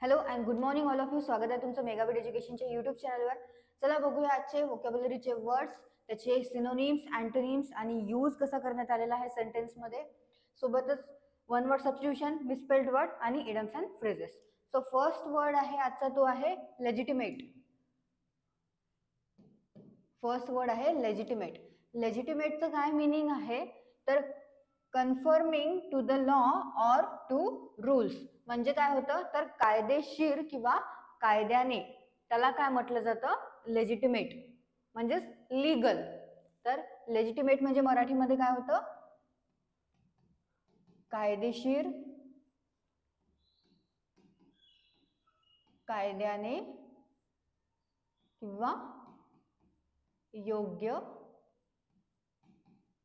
Hello and good morning all of you. स्वागत आहे तुमचं मेगाबिट एज्युकेशनच्या यूट्यूब चॅनलवर. चला बघूया आजचे व्होकॅब्युलरीचे वर्ड्स, त्याचे सिनोनिम्स, अँटोनिम्स आणि यूज कसा करण्यात आलेला आहे सेंटेन्समध्ये. सोबतच one word substitution, misspelled word आणि idioms and phrases. So first word आहे आजचा तो आहे लेजिटिमेट. फर्स्ट वर्ड आहे लेजिटिमेट. लेजिटिमेटचं काय मिनिंग आहे तर conforming to the law or to rules. म्हणजे काय होतं तर कायदेशीर किंवा कायद्याने, त्याला काय म्हटलं जातं लेजिटिमेट म्हणजेच लीगल. तर लेजिटिमेट म्हणजे मराठीमध्ये काय होतं कायदेशीर, कायद्याने किंवा योग्य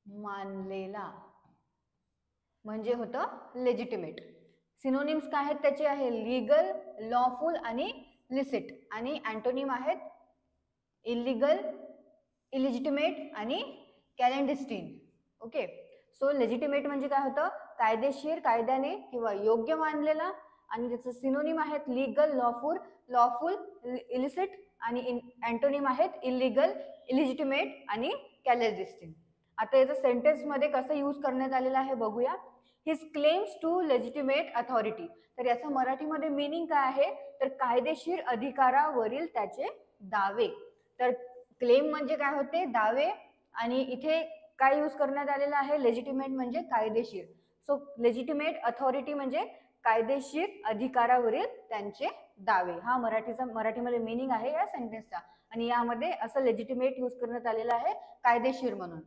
मानलेला म्हणजे होतं लेजिटिमेट. सिनोनिम्स काय आहेत त्याचे आहे लीगल, लॉफुल आणि लिसिट. आणि अँटोनिम आहेत इलिगल, इलिजिटिमेट आणि कॅलेंडिस्टीन. ओके. सो लेजिटिमेट म्हणजे काय होतं कायदेशीर, कायद्याने किंवा योग्य मानलेला. आणि त्याचं सिनोनिम आहेत लीगल, लॉफुल, इलिसिट आणि अँटोनिम आहेत इलिगल, इलिजिटिमेट आणि कॅलेंडिस्टीन. आता याचं सेंटेन्स मध्ये कसं यूज करण्यात आलेलं आहे बघूया. His claims to legitimate authority. तर याचं मराठीमध्ये मिनिंग काय आहे तर कायदेशीर अधिकारावरील त्याचे दावे. तर क्लेम म्हणजे काय होते दावे, आणि इथे काय यूज करण्यात आलेलं आहे लेजिटिमेट म्हणजे कायदेशीर. सो लेजिटिमेट अथॉरिटी म्हणजे कायदेशीर अधिकारावरील त्यांचे दावे. हा मराठीमध्ये मिनिंग आहे या सेंटेन्सचा. आणि यामध्ये असं लेजिटिमेट यूज करण्यात आलेलं आहे कायदेशीर म्हणून.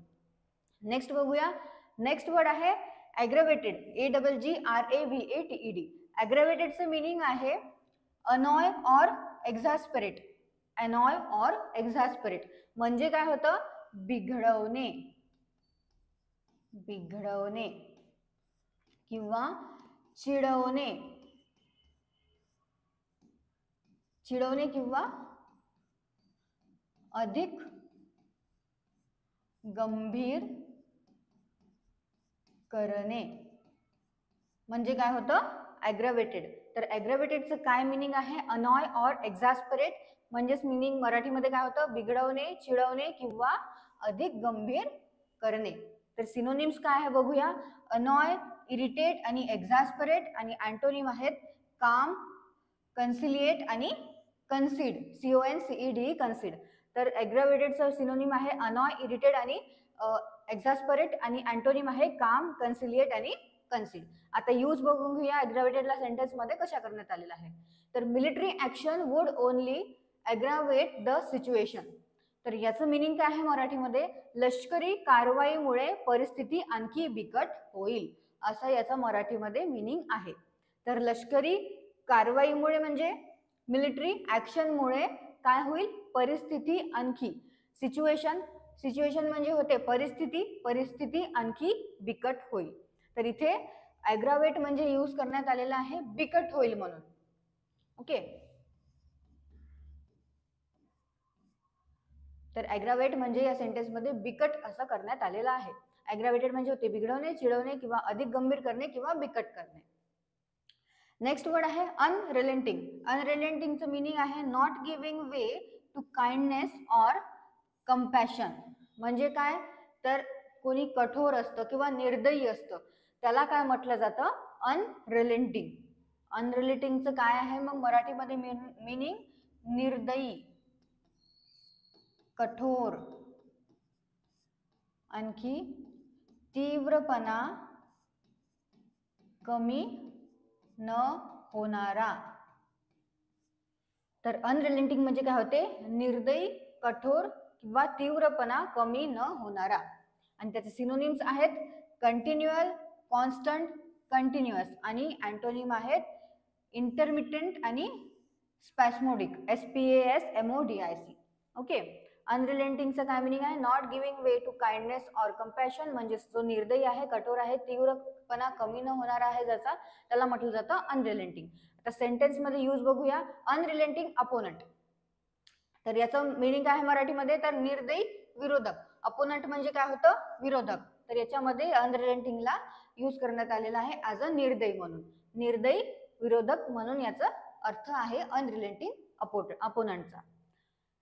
नेक्स्ट बघूया. नेक्स्ट वर्ड आहे ॲग्रवेटेड. AGGRAVATED. ॲग्रवेटेडचं मिनिंग आहे अनॉय ऑर एक्झॅस्परेट. अनॉय ऑर एक्झॅस्परेट म्हणजे काय होतं बिघडवणे, बिघडवणे किंवा चिडवणे, चिडवणे किंवा अधिक गंभीर करणे म्हणजे काय होतं ॲग्रवेटेड. तर ॲग्रवेटेडचं काय मिनिंग आहे अनॉय ऑर एक्झॅस्परेट म्हणजेच मिनिंग मराठीमध्ये काय होतं बिघडवणे, चिडवणे किंवा अधिक गंभीर करणे. तर सिनोनिम्स काय आहे बघूया. अनॉय, इरिटेट आणि एक्झॅस्परेट. आणि अँटोनिम आहेत काम, कन्सिलिएट आणि कन्सीड. CONCED कन्सीड. तर ॲग्रवेटेडचं सिनोनिम आहे अनॉय, इरिटेट आणि एक्झॅस्परेट. आणि अँटोनिम आहे काम, कन्सिलिएट आणि कन्सीड. आता यूज बघून घेऊया ॲग्रवेटेडला सेंटेन्स मध्ये कशा करण्यात आलेला आहे. तर military action would only aggravate the situation. तर याचं मिनिंग काय आहे मराठीमध्ये लष्करी कारवाईमुळे परिस्थिती आणखी बिकट होईल, असं याचं मराठीमध्ये मिनिंग आहे. तर लष्करी कारवाईमुळे म्हणजे मिलिटरी ऍक्शनमुळे काय होईल परिस्थिती आणखी, सिच्युएशन म्हणजे होते परिस्थिती, परिस्थिती आणखी बिकट होईल. तर इथे ॲग्रावेट म्हणजे यूज करण्यात आलेला आहे बिकट होईल म्हणून. ओके. तर ॲग्रावेट म्हणजे या सेंटेन्स मध्ये बिकट असं करण्यात आलेलं आहे. ॲग्रावेटेड म्हणजे होते बिघडवणे, चिडवणे किंवा अधिक गंभीर करणे किंवा बिकट करणे. नेक्स्ट वर्ड आहे अनरिलेंटिंग. अनरिलेंटिंगचं मिनिंग आहे not giving way to kindness or compassion. म्हणजे काय तर कोणी कठोर असतं किंवा निर्दयी असतं त्याला काय म्हटलं जातं अनरिलेंटिंग. अनरिलेंटिंगचं काय आहे मग मराठीमध्ये मिनिंग निर्दयी, कठोर, आणखी तीव्रपणा कमी न होणारा. तर अनरिलेंटिंग म्हणजे काय होते निर्दयी, कठोर किंवा तीव्रपणा कमी न होणारा. आणि त्याचे सिनोनिम्स आहेत कंटिन्युअल, कॉन्स्टंट, कंटिन्युअस. आणि अँटोनिम आहेत इंटरमिटेंट आणि स्पॅस्मोडिक. SPASMODIC. ओके. अनरिलेंटिंगचं काय मिनिंग आहे not giving way to kindness or compassion म्हणजे जो निर्दयी आहे, कठोर आहे, तीव्रपणा कमी न होणारा आहे ज्याचा, त्याला म्हटलं जातं अनरिलेंटिंग. आता सेंटेन्स मध्ये यूज बघूया. Unrelenting opponent. तर याचं मिनिंग काय आहे मराठीमध्ये तर निर्दयी विरोधक. अपोनंट म्हणजे काय होतं विरोधक. तर याच्यामध्ये अनरिलेंटिंगला यूज करण्यात आलेला आहे ॲज अ निर्दयी म्हणून, निर्दयी विरोधक म्हणून याचं अर्थ आहे अनरिलेटिव्ह अपोनंटचा.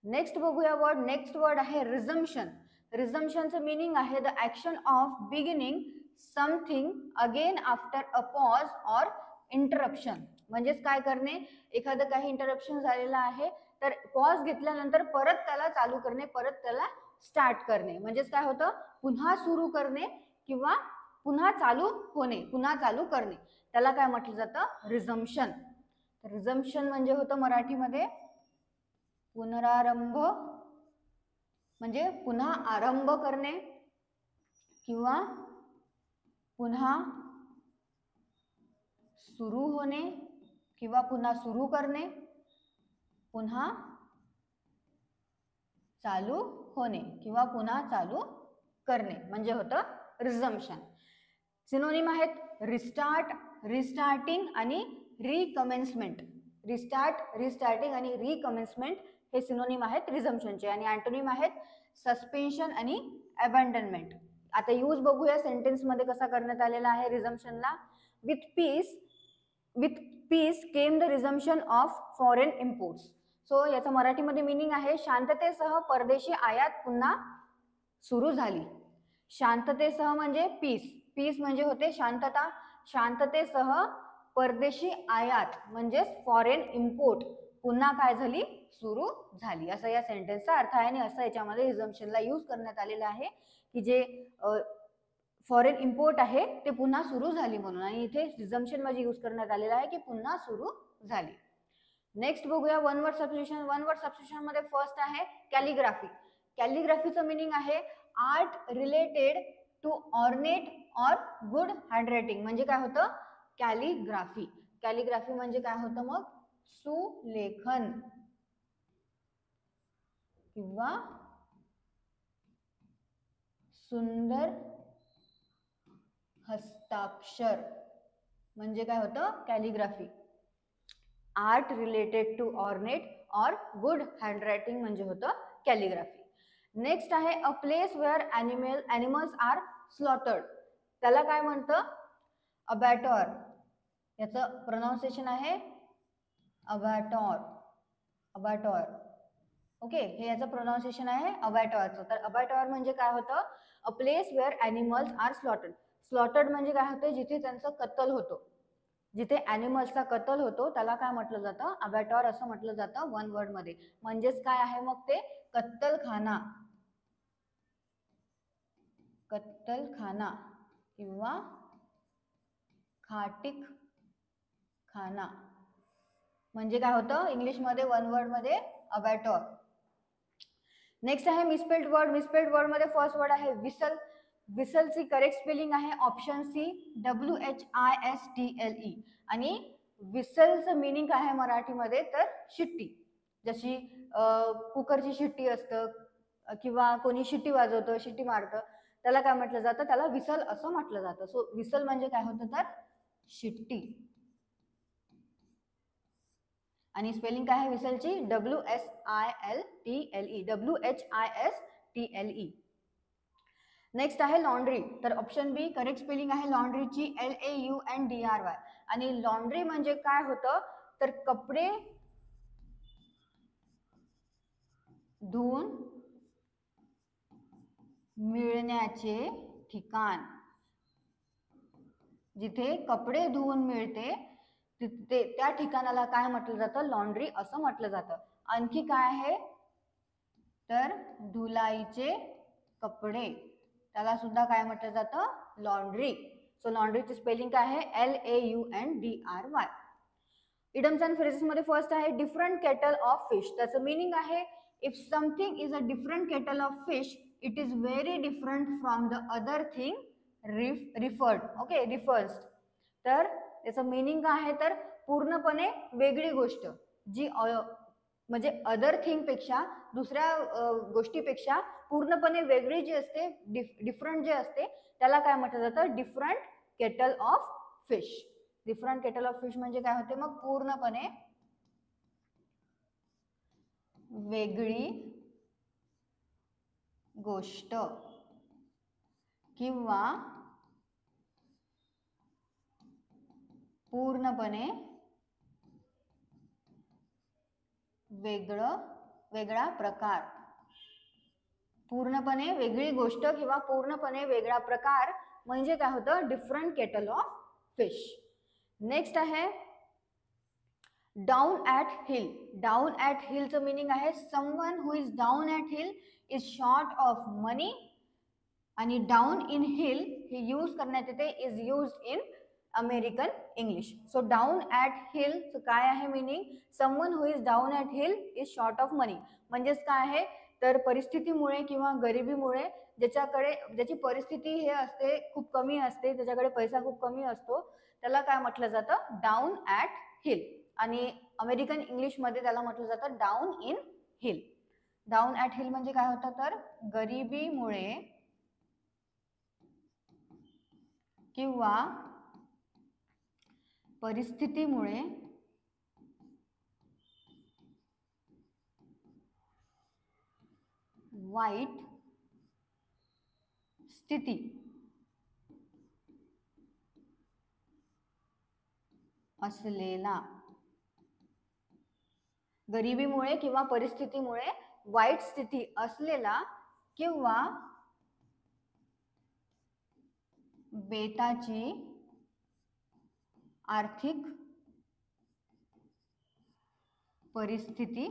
नेक्स्ट बघूया वर्ड. नेक्स्ट वर्ड आहे रिझम्पशन. रिझम्पशनचं मीनिंग आहे the action of beginning something again after a pause or interruption. म्हणजेच काय करणे, एखादं काही इंटरप्शन झालेलं आहे तर पॉज घेतल्यानंतर परत त्याला चालू करणे, परत त्याला स्टार्ट करणे. म्हणजेच काय होतं, पुन्हा सुरू करणे किंवा पुन्हा चालू होणे, पुन्हा चालू करणे, त्याला काय म्हटलं जातं, रिझम्पशन. रिझम्पशन म्हणजे होतं मराठीमध्ये पुनरारंभ, म्हणजे पुन्हा आरंभ करणे किंवा पुन्हा सुरू होणे किंवा पुन्हा सुरू करणे, पुन्हा चालू होणे किंवा पुन्हा चालू करणे म्हणजे होतं रिझम्पशन. सिनोनिम आहेत रिस्टार्ट, रिस्टार्टिंग आणि रिकमेन्समेंट. रिस्टार्ट, रिस्टार्टिंग आणि रिकमेन्समेंट हे सिनोनिम आहेत रिझम्पशनचे. आणि अँटोनिम आहेत सस्पेन्शन आणि अबॅन्डनमेंट. आता यूज बघूया सेंटेन्स मध्ये कसा करण्यात आलेला आहे रिझम्पशनला. With peace came the resumption of foreign imports. So याचा मराठीमध्ये मीनिंग आहे शांततेसह परदेशी आयात पुन्हा सुरू झाली. शांततेसह म्हणजे पीस, पीस म्हणजे होते शांतता, शांततेसह परदेशी आयात म्हणजेच फॉरेन इम्पोर्ट पुन्हा काय झाली, सुरू झाली, असा या सेंटेन्सचा अर्थ आहे. आणि असं याच्यामध्ये रिझम्पशनला यूज करण्यात आलेलं आहे की जे फॉरेन इम्पोर्ट आहे ते पुन्हा सुरू झाली म्हणून. आणि इथे रिझम्पशन मध्ये यूज करण्यात आलेला आहे की पुन्हा सुरू झाली. नेक्स्ट बघूया one word substitution. One word substitution मध्ये फर्स्ट आहे कॅलिग्राफी. कॅलिग्राफीचं मीनिंग आहे art related to ornate or good handwriting. म्हणजे काय होतं कॅलिग्राफी. कॅलिग्राफी म्हणजे काय होतं मग सुलेखन किंवा सुंदर हस्ताक्षर म्हणजे काय होतं calligraphy. Art related to ornate or good handwriting म्हणजे होतं कॅलिग्राफी. नेक्स्ट आहे a place where animals are slaughtered. त्याला काय म्हणतं अबॅटॉर. याचं प्रोनाउन्सिएशन आहे अबॅटॉर. अबॅटॉर ओके, हे याचं प्रोनाउन्सिएशन आहे अबॅटॉरचं. तर अबॅटॉर म्हणजे काय होतं a place where animals are slaughtered. Slaughtered म्हणजे काय होतं जिथे त्यांचं कत्तल होतो, जिथे ॲनिमल्सचा कत्तल होतो त्याला काय म्हटलं जातं अबॅटॉर असं म्हटलं जातं वन वर्ड मध्ये. म्हणजेच काय आहे मग ते कत्तलखाना. कत्तलखाना किंवा खाटीक खाना म्हणजे काय होतं इंग्लिश मध्ये वन वर्ड मध्ये अबॅटॉर. नेक्स्ट आहे मिसपेल्ड वर्ड. मिसपेल्ड वर्ड मध्ये फर्स्ट वर्ड आहे विसल. विसलची करेक्ट स्पेलिंग आहे ऑप्शन सी WHISTLE. आणि विसलचं मीनिंग काय आहे मराठीमध्ये तर शिट्टी. जशी कुकरची शिट्टी असतं किंवा कोणी शिट्टी वाजवतं, शिट्टी मारतं, त्याला काय म्हटलं जातं, त्याला विसल असं म्हटलं जातं. सो विसल म्हणजे काय होतं तर शिट्टी. आणि स्पेलिंग काय आहे विसलची WSILTLE, WHISTLE. नेक्स्ट आहे लॉन्ड्री. तर ऑप्शन बी करेक्ट स्पेलिंग आहे लॉन्ड्रीची LAUNDRY. आणि लॉन्ड्री म्हणजे काय होतं तर कपडे धुवून मिळण्याचे ठिकाण. जिथे कपडे धुवून मिळते तिथे त्या ठिकाणाला काय म्हटलं जातं लॉन्ड्री असं म्हटलं जातं. आणखी काय आहे तर धुलाईचे कपडे, त्याला सुद्धा काय म्हटलं जातं लॉन्ड्री. सो लॉन्ड्रीची स्पेलिंग काय आहे LAUNDRY. इडम्स अँड फ्रेजेस मध्ये फर्स्ट आहे डिफरंट केटल ऑफ फिश. त्याचं मीनिंग आहे if something is a different kettle of fish it is very different from the other thing referred. Okay, refers. तर त्याचं meaning काय आहे तर पूर्णपणे वेगळी गोष्ट, जी म्हणजे अदर थिंग पेक्षा, दुसऱ्या गोष्टीपेक्षा पूर्णपणे वेगळी जी असते, डिफरंट जे असते, त्याला काय म्हटलं जातं different kettle of fish. Different kettle of fish म्हणजे काय होते मग पूर्णपणे वेगळी गोष्ट किंवा पूर्णपणे वेगळा प्रकार, पूर्णपणे वेगळी गोष्ट किंवा पूर्णपणे वेगळा प्रकार म्हणजे काय होतं, different kettle of fish. Next आहे down at heel. Down at हिलचं मिनिंग आहे someone who is down at heel is short of money. आणि डाऊन इन हिल हे यूज करण्यात येते, is used in American English. So down at heel काय आहे meaning, someone who is down at heel is short of money. म्हणजेच काय आहे तर परिस्थितीमुळे किंवा गरिबीमुळे ज्याची परिस्थिती हे असते खूप कमी असते, त्याच्याकडे पैसा खूप कमी असतो, त्याला काय म्हटलं जातं, डाऊन ॲट हिल. आणि अमेरिकन इंग्लिशमध्ये त्याला म्हटलं जातं down in hill. Down at hill म्हणजे काय होतं तर गरिबीमुळे किंवा परिस्थितीमुळे वाईट स्थिती असलेला, गरिबीमुळे किंवा परिस्थितीमुळे वाईट स्थिती असलेला किंवा बेताची आर्थिक परिस्थिती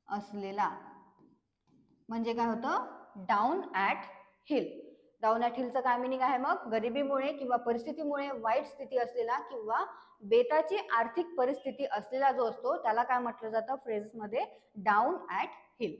असलेला म्हणजे काय होतं, down at heel. Down at हिलचं काय मिनिंग आहे मग, गरिबीमुळे किंवा परिस्थितीमुळे वाईट स्थिती असलेला किंवा बेताची आर्थिक परिस्थिती असलेला जो असतो त्याला काय म्हटलं जातं फ्रेजेसमध्ये, डाऊन ॲट हिल.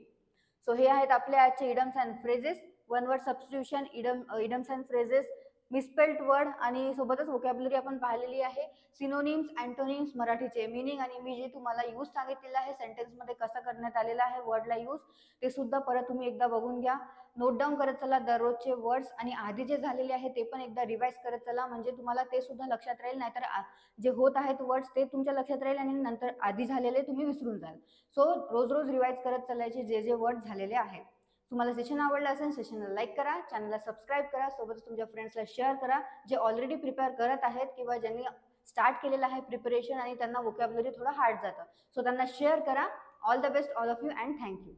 सो हे आहेत आपले आजचे idioms and phrases. One word substitution, idioms and phrases, misspelled word आणि सोबतच व्होकॅब्युलरी आपण पाहिलेली आहे. सिनोनिम्स, अँटोनिम्स मराठीचे मीनिंग आणि मी जे तुम्हाला यूज सांगितलेलं आहे सेंटेन्समध्ये कसं करण्यात आलेलं आहे वर्डला यूज, ते सुद्धा परत तुम्ही एकदा बघून घ्या. नोट डाऊन करत चला दररोजचे वर्ड्स आणि आधी जे झालेले आहे ते पण एकदा रिवाइज करत चला, म्हणजे तुम्हाला ते सुद्धा लक्षात राहील. नाहीतर जे होत आहेत वर्ड्स ते तुमच्या लक्षात राहील आणि नंतर आधी झालेले तुम्ही विसरून जाल. सो रोज रोज रिवाइज करत चालायचे जे वर्ड झालेले आहेत. तुम्हाला सेशन आवडलं असेल सेशनला लाईक करा, चॅनलला सबस्क्राईब करा, सोबतच तुमच्या फ्रेंड्सला शेअर करा जे ऑलरेडी प्रिपेअर करत आहेत किंवा ज्यांनी स्टार्ट केलेलं आहे प्रिपरेशन आणि त्यांना व्होकॅब्युलरी थोडं हार्ड जातं. सो त्यांना शेअर करा. All the best all of you and thank you.